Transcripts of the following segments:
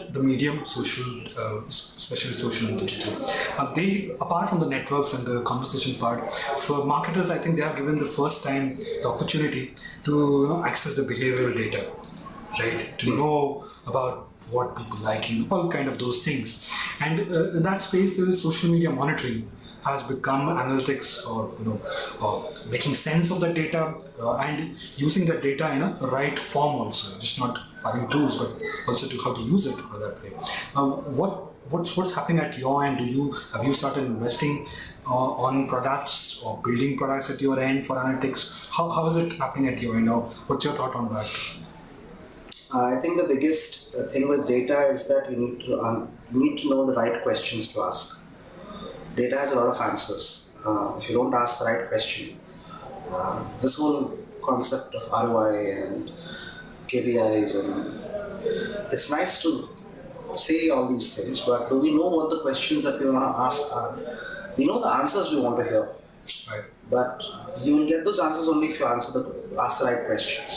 at the medium, social, especially social and digital, they, apart from the networks and the conversation part, for marketers, I think they have given the first time the opportunity to access the behavioral data, right? To know about what people like, all kind of those things. And in that space, there is social media monitoring has become analytics, or making sense of the data and using the data in a right form also, just not having tools, but also to how to use it that way. What's happening at your end? Have you started investing on products or building products at your end for analytics? How is it happening at your end now? What's your thought on that? I think the biggest thing with data is that you need to know the right questions to ask. Data has a lot of answers. If you don't ask the right question, this whole concept of ROI and KPIs, and it's nice to say all these things, but do we know what the questions that we want to ask are? We know the answers we want to hear, Right. but you will get those answers only if you ask the right questions.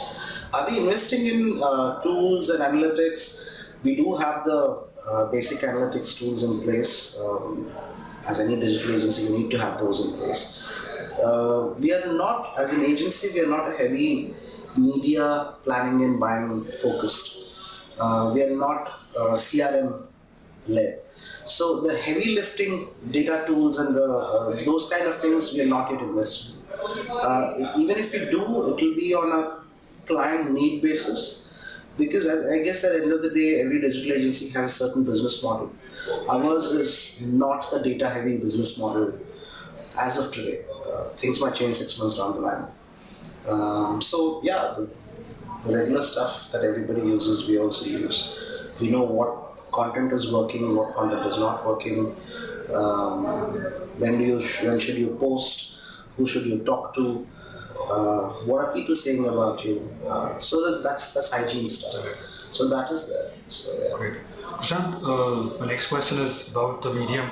Are we investing in tools and analytics? We do have the basic analytics tools in place. As any digital agency, you need to have those in place. We are not, as an agency, we are not a heavy media planning and buying focused. We are not CRM led. So the heavy lifting data tools and those kind of things we are not yet invested in. Even if we do, it will be on a client need basis, because I guess at the end of the day, every digital agency has a certain business model. Ours is not a data heavy business model as of today. Things might change 6 months down the line. So yeah, the regular stuff that everybody uses, we also use. We know what content is working, what content is not working. When should you post? Who should you talk to? What are people saying about you? So that's hygiene stuff. So that is there. So, yeah. Great. Prashanth, my next question is about the medium.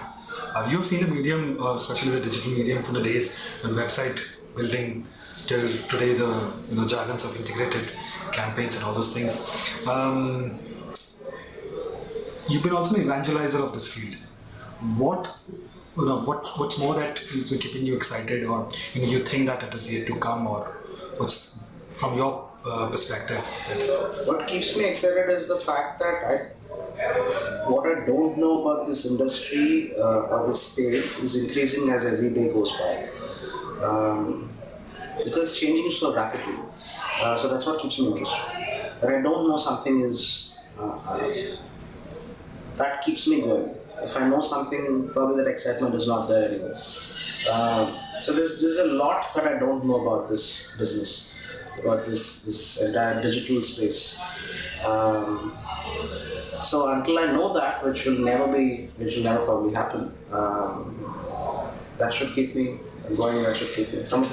You've seen the medium, especially the digital medium, from the days when website building till today, the jargons of integrated campaigns and all those things. You've been also an evangelizer of this field. What's more that is keeping you excited, or you think that it is yet to come, or what's from your perspective? What keeps me excited is the fact that what I don't know about this industry or this space is increasing as every day goes by. Because it's changing so rapidly. So that's what keeps me interested. That I don't know something is that keeps me going. If I know something, probably that excitement is not there anymore. So there's a lot that I don't know about this business, about this entire digital space. So until I know that, which will never probably happen, that should keep me going. That should keep me from a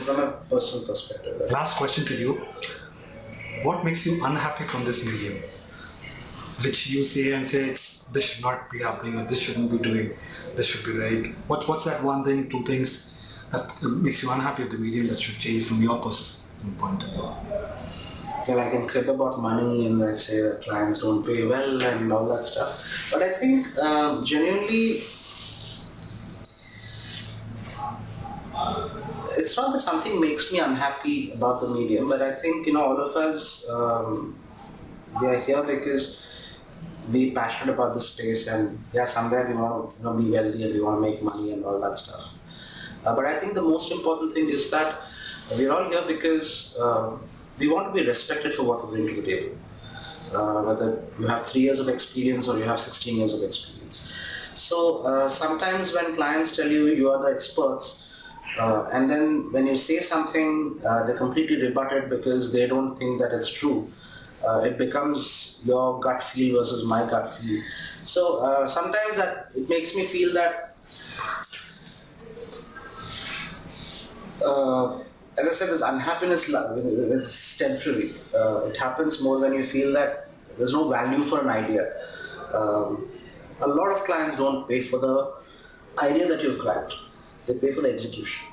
personal perspective. Right? Last question to you: what makes you unhappy from this medium, which you say this should not be happening, or this shouldn't be doing, this should be right? What's that one thing, two things that makes you unhappy with the medium that should change from your personal point of view? Well, I can crib about money and I say that clients don't pay well and all that stuff. But I think genuinely, it's not that something makes me unhappy about the medium, but I think all of us we are here because we're passionate about the space, and somewhere we want to be wealthy and we want to make money and all that stuff. But I think the most important thing is that we're all here because we want to be respected for what we bring to the table. Whether you have 3 years of experience or you have 16 years of experience. So sometimes when clients tell you are the experts, and then when you say something, they're completely rebutted because they don't think that it's true. It becomes your gut feel versus my gut feel. So sometimes that it makes me feel that as I said, this unhappiness is temporary. It happens more when you feel that there's no value for an idea. A lot of clients don't pay for the idea that you've grabbed. They pay for the execution.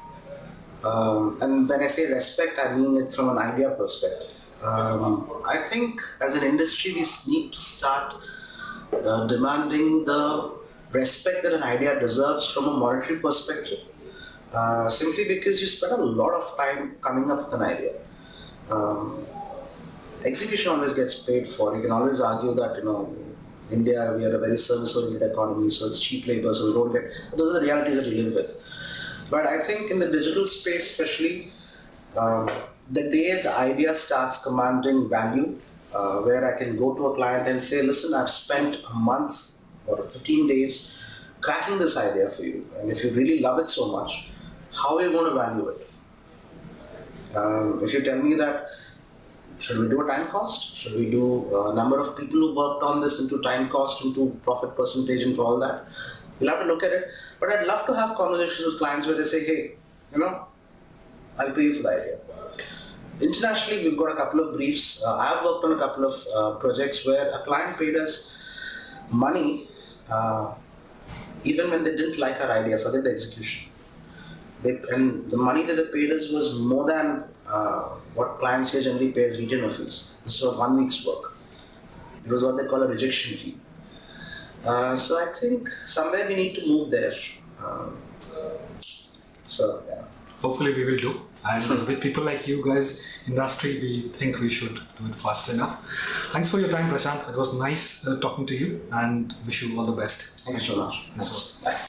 And when I say respect, I mean it from an idea perspective. I think as an industry, we need to start demanding the respect that an idea deserves from a monetary perspective, simply because you spend a lot of time coming up with an idea. Um, Execution always gets paid for. You can always argue that, India, we are a very service-oriented economy, so it's cheap labor, so we don't get. Those are the realities that we live with. But I think in the digital space, especially, um, the day the idea starts commanding value, where I can go to a client and say, listen, I've spent a month or 15 days cracking this idea for you, and if you really love it so much, how are you going to value it? If you tell me that, should we do a time cost? Should we do a number of people who worked on this into time cost, into profit percentage, into all that? We'll have to look at it. But I'd love to have conversations with clients where they say, hey, I'll pay you for the idea. Internationally, we've got a couple of briefs. I've worked on a couple of projects where a client paid us money even when they didn't like our idea, forget the execution. And the money that they paid us was more than what clients here generally pay as retainer fees. This was 1 week's work. It was what they call a rejection fee. So I think somewhere we need to move there. Yeah. Hopefully we will do. And with people like you guys, industry, we think we should do it fast enough. Thanks for your time, Prashanth. It was nice talking to you, and wish you all the best. Thank you so much. That's all. Bye.